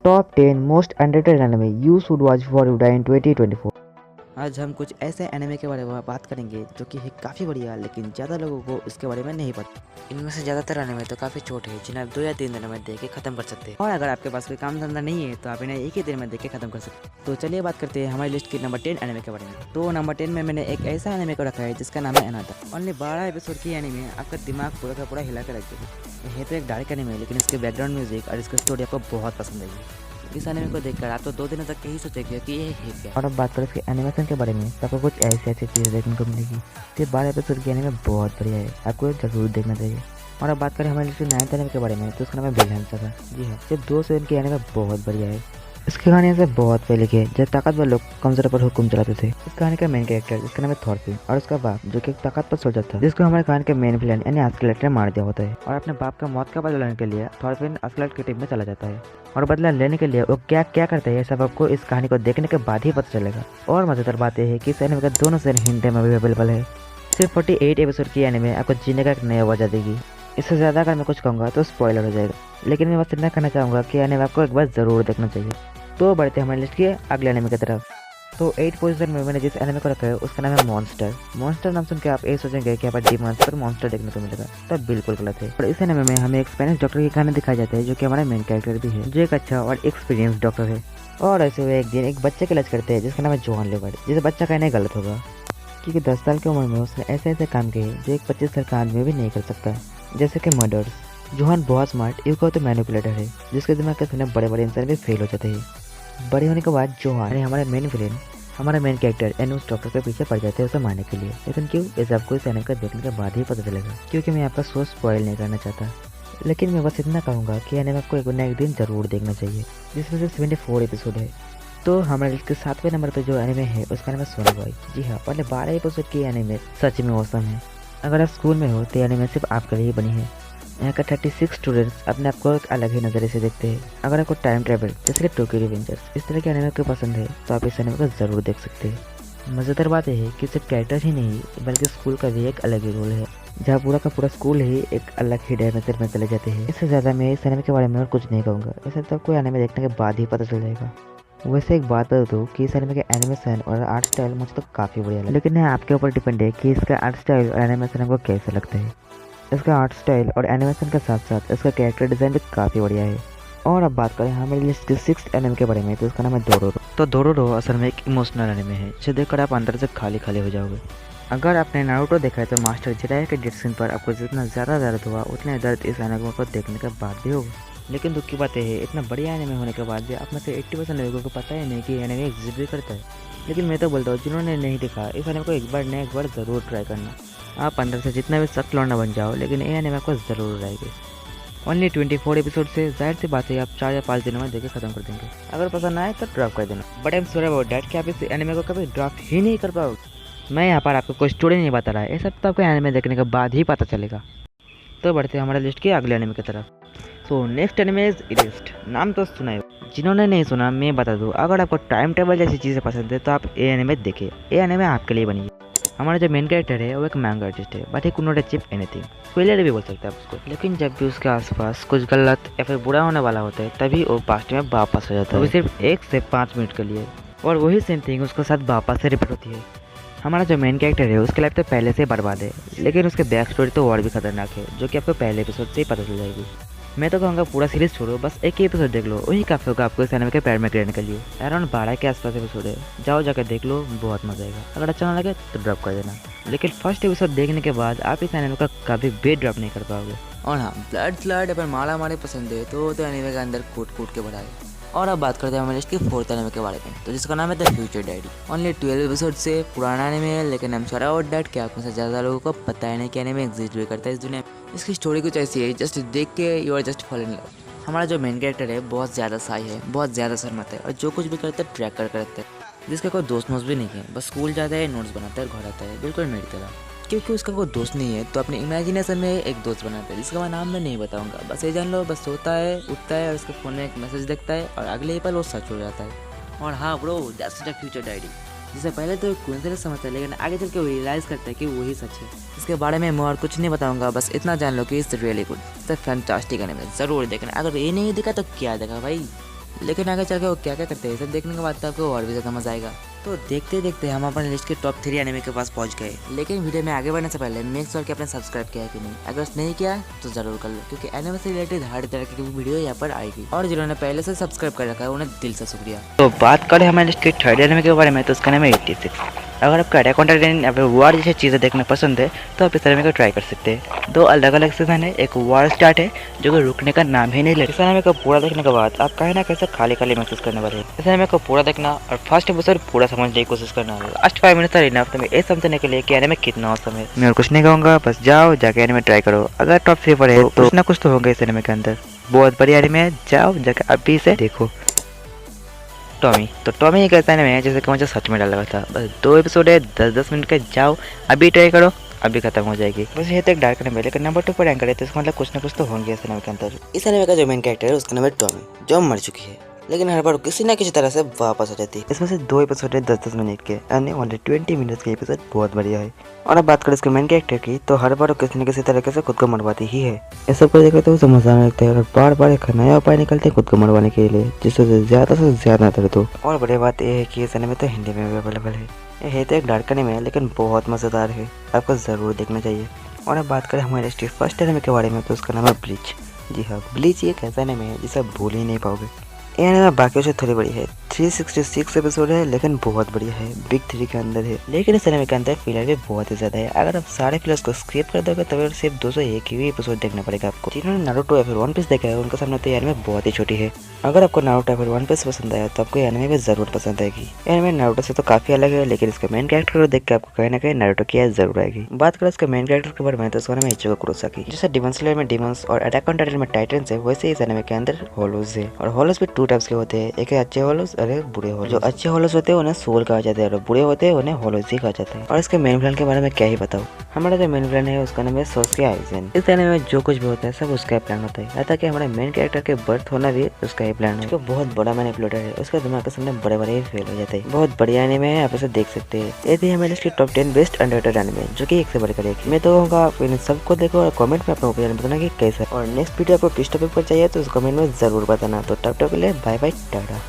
Top 10 most underrated anime you should watch for युडा in 2024। आज हम कुछ ऐसे एनिमे के बारे में बात करेंगे जो कि है काफ़ी बढ़िया, लेकिन ज़्यादा लोगों को इसके बारे में नहीं पता। इनमें से ज़्यादातर एनिमे तो काफ़ी छोटे हैं, जिन्हें आप 2 या 3 दिनों में देख के खत्म कर सकते हैं। और अगर आपके पास कोई काम धंधा नहीं है तो आप इन्हें एक ही दिन में देख के खत्म कर सकते हैं। तो चलिए बात करते हैं हमारी लिस्ट की नंबर 10 एनिमे के बारे में। तो नंबर 10 में मैंने एक ऐसा एनिमे को रखा है जिसका नाम है अनाता। ओनली 12 एपिसोड की एनिमे आपका दिमाग पूरा का पूरा हिला कर रख देगी। ये तो एक डार्क एनिमे है, लेकिन इसके बैकग्राउंड म्यूजिक और इसकी स्टोरी आपको बहुत पसंद आएगी। इस एनिमे को देखकर आप तो 2 दिनों तक यही सोचेंगे कि ये है क्या। और अब बात करें इसके एनिमेशन के बारे में, तो आपको कुछ ऐसी ऐसी चीज़ें देखने को मिलेगी। ये 12 एपिसोड की एनिमे बहुत बढ़िया है, आपको जरूर देखना चाहिए। और अब बात करें हमारे लिस्ट 9th एनिमे के बारे में, तो उसका नाम है विलेन सागा। जी हाँ, ये 2 सीजन की एनिमे बहुत बढ़िया है। इसकी कहानी से बहुत पहले की है, जब ताकतवर लोग कमजोर पर हुक्म चलाते थे। इस कहानी का मेन कैरेक्टर जिसका नाम है थॉरफिन, और उसका बाप जो कि एक ताकतवर सोल्जर था, जिसको हमारे कहानी के मेन विलेन यानी आस्केलेट ने मार दिया होता है। और अपने बाप का मौत का बदला लेने के लिए थॉरफिन आस्केलेट की टीम में चला जाता है। और बदला लेने के लिए वो क्या क्या करता है, सब आपको इस कहानी को देखने के बाद ही पता चलेगा। और मजेदार बात यह है कि इस एनिमे का दोनों सीजन हिंदी में भी अवेलेबल है। सिर्फ 48 एपिसोड की एनिमे आपको जीने का एक नया वजह देगी। इससे ज़्यादा अगर मैं कुछ कहूँगा तो स्पॉइलर हो जाएगा, लेकिन मैं बस इतना कहना चाहूँगा कि एनिमे आपको एक बार ज़रूर देखना चाहिए। तो बढ़ते हमारी लिस्ट के अगले एनिमे की तरफ। तो 8 पोजीशन में मैंने जिस एनिमे को रखा है उसका नाम है मॉन्स्टर। मॉन्स्टर नाम सुन के आप ये सोचेंगे कि आप डीमंस पर मॉन्स्टर देखने को मिलेगा, तब बिल्कुल गलत है। और इस एनिमे में हमें एक स्पेनिश डॉक्टर की कहानी दिखाई जाती है, जो कि हमारा मेन कैरेक्टर भी है, जो एक अच्छा और एक्सपीरियंस डॉक्टर है। और ऐसे हुए एक दिन एक बच्चे का इलाज करते हैं जिसका नाम है जोहान लेवर्ड, जिसे बच्चा कहना गलत होगा, क्योंकि 10 साल की उम्र में उसने ऐसे ऐसे काम किए जो एक 25 साल का आदमी भी नहीं कर सकता, जैसे कि मर्डर्स। जोहान बहुत स्मार्ट एक तो मैनिपुलेटर है, जिसके दिमाग के सामने बड़े बड़े इंसान भी फेल हो जाते हैं। बड़े होने के बाद जोहान हमारे मेन विलेन, हमारा मेन कैरेक्टर एन उस डॉक्टर के पीछे पड़ जाते हैं उसे मारने के लिए। लेकिन क्यों, इसे आपको इस एनिमे को देखने के बाद ही पता चलेगा, क्योंकि मैं आपका सोच स्पॉइल नहीं करना चाहता। लेकिन मैं बस इतना कहूँगा कि एनिमे आपको एक न एक दिन जरूर देखना चाहिए, जिसमें से 74 एपिसोड है। तो हमारे लिस्ट के 7वें नंबर पर जो एनिमे है उसका नाम है सोनी बॉय। जी हाँ, पहले 12 एपिसोड की एनिमे सच में औसम है। अगर आप स्कूल में हो तो एनिमे सिर्फ आपके लिए ही बनी है। यहाँ का 36 स्टूडेंट्स अपने आप को एक अलग ही नज़रिए से देखते हैं। अगर आपको टाइम ट्रेवल जैसे कि टोक्यो रिवेंजर्स इस तरह के एनिमे को पसंद है तो आप इस एनिमे को ज़रूर देख सकते हैं। मज़ेदार बात यह है कि सिर्फ कैरेक्टर ही नहीं बल्कि स्कूल का भी एक अलग ही रोल है, जहाँ पूरा का पूरा स्कूल ही एक अलग ही डायमेंशन में चले जाते हैं। इससे ज़्यादा मैं इस एनिमे के बारे में और कुछ नहीं कहूँगा, इसे तो आपको एनिमे देखने के बाद ही पता चल जाएगा। वैसे एक बात बता दूँ कि इस एनिमे के एनिमेशन और आर्ट स्टाइल मुझे तो काफ़ी बढ़िया लगा, लेकिन यह आपके ऊपर डिपेंड है कि इसका आर्ट स्टाइल और एनिमेशन आपको कैसे लगता है। इसका आर्ट स्टाइल और एनिमेशन के साथ साथ इसका कैरेक्टर डिज़ाइन भी काफ़ी बढ़िया है। और अब बात करें हमारी लिस्ट के 6th एनिमे के बारे में, तो इसका नाम है डोरोरो। तो डोरोरो असल में एक इमोशनल एनिमे है, जिसे देखकर आप अंदर से खाली खाली हो जाओगे। अगर आपने नारुतो देखा है तो मास्टर जिराया के डेथ सीन पर आपको जितना ज़्यादा दर्द हुआ उतना दर्द इस एनिमे को देखने के बाद भी होगा। लेकिन दुख की बात यह है, इतना बढ़िया एनिमे होने के बाद भी आप में से 80% लोगों को पता ही नहीं कि एनिमे एग्जिस्ट भी करता है। लेकिन मैं तो बोलता हूँ जिन्होंने नहीं देखा इस एनिमे को एक बार ज़रूर ट्राई करना। आप अंदर से जितना भी सख्त लौंडा बन जाओ, लेकिन ये एनिमे आपको ज़रूर आएगी। ओनली 24 एपिसोड से जाहिर सी बात है आप 4 या 5 दिनों में देखे खत्म कर देंगे। अगर पसंद आए तो ड्रॉप कर देना, but I am sorry about that कि आप इस एनिमे को कभी ड्रॉप ही नहीं कर पाओगे। मैं यहाँ पर आपको कोई स्टोरी नहीं बता रहा है, ये सब तो आपको एनिमे देखने के बाद ही पता चलेगा। तो बढ़ते हैं हमारे लिस्ट के अगले एनिमे की तरफ। So next anime is erased. नाम तो सुना है, जिन्होंने नहीं सुना मैं बता दूँ, अगर आपको टाइम टेबल जैसी चीज़ें पसंद है तो आप ये एनिमे देखिए। ये एनिमे आपके लिए बनी है। हमारा जो मेन कैरेक्टर है वो एक मैंगा आर्टिस्ट है, but he could not achieve anything, failure भी बोल सकते हैं आप उसको। लेकिन जब भी उसके आसपास कुछ गलत या फिर बुरा होने वाला होता है तभी वो पास्ट में वापस आ जाता है, वो सिर्फ 1 से 5 मिनट के लिए। और वही सेम थिंग उसके साथ वापस से रिपीट होती है। हमारा जो मेन कैरेक्टर है उसकी लाइफ तो पहले से बर्बाद है, लेकिन उसके बैक स्टोरी तो और भी खतरनाक है, जो कि आपको पहले एपिसोड से ही पता चल जाएगी। मैं तो कहूँगा पूरा सीरीज छोड़ो, बस एक ही एपिसोड देख लो, वही काफ़ी होगा आपको इस एनिमे के पैर में गिरने के लिए। अराउंड 12 के आसपास एपिसोड है, जाओ जाकर देख लो, बहुत मजा आएगा। अगर अच्छा ना लगे तो ड्रॉप कर देना, लेकिन फर्स्ट एपिसोड देखने के बाद आप इस एनिमे का कभी भी ड्रॉप नहीं कर पाओगे। और हाँ, ब्लड फ्लड पर मारा मारी पसंद है तो एनिमे के अंदर कूट कूट के बढ़ाए। और अब बात करते हैं हमारे इसके 4th एनिमे के बारे में, तो जिसका नाम है the future daddy. Only 12 episode से पुराना एनिमे है, लेकिन I am sorry about that कि आप में से ज़्यादा लोगों को पता है नहीं कि एनिमे एग्जिस्ट भी करता है इस दुनिया में। इसकी स्टोरी कुछ ऐसी है, जस्ट देख के you are just fall in love. हमारा जो मेन कैरेक्टर है बहुत ज़्यादा साई है, बहुत ज़्यादा शर्माता है, और जो कुछ भी करता है ट्रैक कर करता है, जिसका कोई दोस्त भी नहीं है, बस स्कूल जाता है, नोट्स बनाता है, घर आता है, बिल्कुल मेरी तरह। क्योंकि उसका कोई दोस्त नहीं है तो अपने इमेजिनेशन में एक दोस्त बनाता है, जिसका मैं नाम मैं नहीं बताऊंगा। बस ये जान लो, बस सोता है, उठता है और उसके फ़ोन में एक मैसेज देखता है और अगले ही पल वो सच हो जाता है। और हाँ bro, that's the future diary, जिसे पहले तो कोइंसिडेंस समझता है, लेकिन आगे चल के वो रियलाइज़ करता है कि वही सच है। इसके बारे में मैं और कुछ नहीं बताऊंगा, बस इतना जान लो कि it's really good, it's fantastic anime, ज़रूर देखना। अगर ये नहीं देखा तो क्या देखा भाई। लेकिन आगे चल के वो क्या क्या करते हैं सब देखने के बाद तो आपको और भी ज़्यादा मजा आएगा। तो देखते देखते हम अपने लिस्ट के टॉप 3 एनिमे के पास पहुंच गए। लेकिन वीडियो में आगे बढ़ने से पहले मेक श्योर कि आपने सब्सक्राइब किया है कि नहीं। अगर नहीं किया तो जरूर कर लो, क्योंकि एनिमे से रिलेटेड हर तरह की वीडियो यहाँ पर आएगी। और जिन्होंने पहले से सब्सक्राइब कर रखा है उन्हें दिल से शुक्रिया। तो बात करें हमारे लिस्ट के थर्ड एनिमे के बारे में, तो उसका नाम है 86। अगर आपका अटैक ऑन टाइटन या फिर वॉर जैसी चीज़ें देखना पसंद है तो आप इस एनिमे को ट्राई कर सकते हैं। 2 अलग अलग सीजन है, एक वॉर स्टार्ट है जो कि रुकने का नाम ही नहीं लेता। इस एनिमे को पूरा देखने के बाद आप कहीं ना कैसे खाली खाली महसूस करने वाले हैं। इस एनिमे को पूरा देखना और फर्स्ट एपिसोड पूरा समझने की कोशिश करना। लास्ट 5 मिनट तक इनफ तुम्हें ये समझने के लिए कि एनिमे कितना औसम है। मैं और कुछ नहीं कहूँगा, बस जाओ जाके एनिमे ट्राई करो। अगर टॉप 3 पर है तो कुछ ना कुछ तो होगा इस एनिमे के अंदर। बहुत बढ़िया एनिमे है, जाओ जाके अभी इसे देखो। टॉमी तो टॉमी एक ऐसा एनिमे है जैसे कि मुझे सच में डर लगा था। बस 2 एपिसोड है 10-10 मिनट के, जाओ अभी ट्राई करो, अभी खत्म हो जाएगी। बस ये तो एक डार्क एनिमे, लेकिन नंबर 2 पर रैंक है तो इसका मतलब कुछ ना कुछ तो होंगे इस एनिमे के अंदर। इस एनिमे का जो मेन कैरेक्टर है उसका नाम है टॉमी, जो मर चुकी है लेकिन हर बार किसी ना किसी तरह से वापस आ जाती है। इसमें से 2 एपिसोड है 10-10 मिनट के, यानी ओनली 20 मिनट्स के एपिसोड। बहुत बढ़िया है। और अब बात करें इसके मेन कैरेक्टर की, तो हर बार किसी न किसी तरीके से खुद को मरवाती ही है। ये सब को देखते हुए समझ आने लगता है और बार बार एक नया उपाय निकलते हैं खुद को मरवाने के लिए, जिससे से ज्यादा दर्द हो। और बड़ी बात यह है कि इस एनिमे तो हिंदी में भी अवेलेबल है। ये है तो एक डार्क एनिमे है लेकिन बहुत मजेदार है, आपको जरूर देखना चाहिए। और अब बात करें हमारे लिस्ट के फर्स्ट एनिमे के बारे में, तो उसका नाम है ब्लीच। जी हाँ, ब्लीच एक ऐसा एनिमे है जिसे आप भूल ही नहीं पाओगे। ये एनिमे बाकियों से थोड़ी बड़ी है, 366 एपिसोड है लेकिन बहुत बढ़िया है, बिग 3 के अंदर है। लेकिन इस एनिमे के अंदर फिलर भी बहुत ही ज्यादा है। अगर आप सारे फिलर्स को स्किप कर दोगे तो सिर्फ 201 ही एपिसोड देखना पड़ेगा आपको। जिन्होंने नारुतो या फिर वन पीस देखा है उनके सामने तो ये एनिमे बहुत ही छोटी है। अगर आपको नारुतो या फिर वन पीस पसंद आया तो आपको ये एनिमे भी जरूर पसंद आएगी। एनिमे नारुतो से तो काफी अलग है, लेकिन इसके मेन कैरेक्टर को देख के आपको कहीं ना कहीं नारुतो की याद जरूर आएगी। बात करें इसके मेन कैरेक्टर के बारे में, तो उसका नाम है इचिगो कुरोसाकी। जैसे डिमन स्लेयर में डिमंस और अटैक ऑन टाइटन में टाइटन्स है, वैसे इस एनिमे के अंदर होलोज है। और होलोज भी 2 टाइप्स के होते हैं, एक है अच्छे होलोज और एक बुरे होलोज। जो अच्छे होलोज होते हैं उन्हें सोल कहा जाता है और बुरे होते हैं उन्हें होलोज ही कहा जाता है। और इसके मेन विलन के बारे में क्या ही बताऊं, हमारा जो मेन विलन है उसका नाम है सोसुके आइसेन। इस एनिमे में जो कुछ भी होता है सब उसका प्लान होता है, यहाँ तक कि हमारे मेन कैरेक्टर के बर्थ होना भी उसका ही प्लान है। उसका बहुत बड़ा मैनिपुलेटर है, उसका दिमाग के सामने बड़े बड़े फेल हो जाते हैं। बहुत बढ़िया एनिमे है, आप इसे देख सकते हैं। ये थी हमारे लिस्ट की टॉप 10 बेस्ट अंडररेटेड एनिमे, जो कि एक से बढ़कर एक। मैं तो कहूँगा आप इन सबको देखो और कमेंट में अपना ओपिनियन बताना कि कैसा है। और नेक्स्ट वीडियो आपको किस टॉपिक पर चाहिए तो उस कमेंट में जरूर बताना। तो तब तक के लिए बाय बाय, टाटा।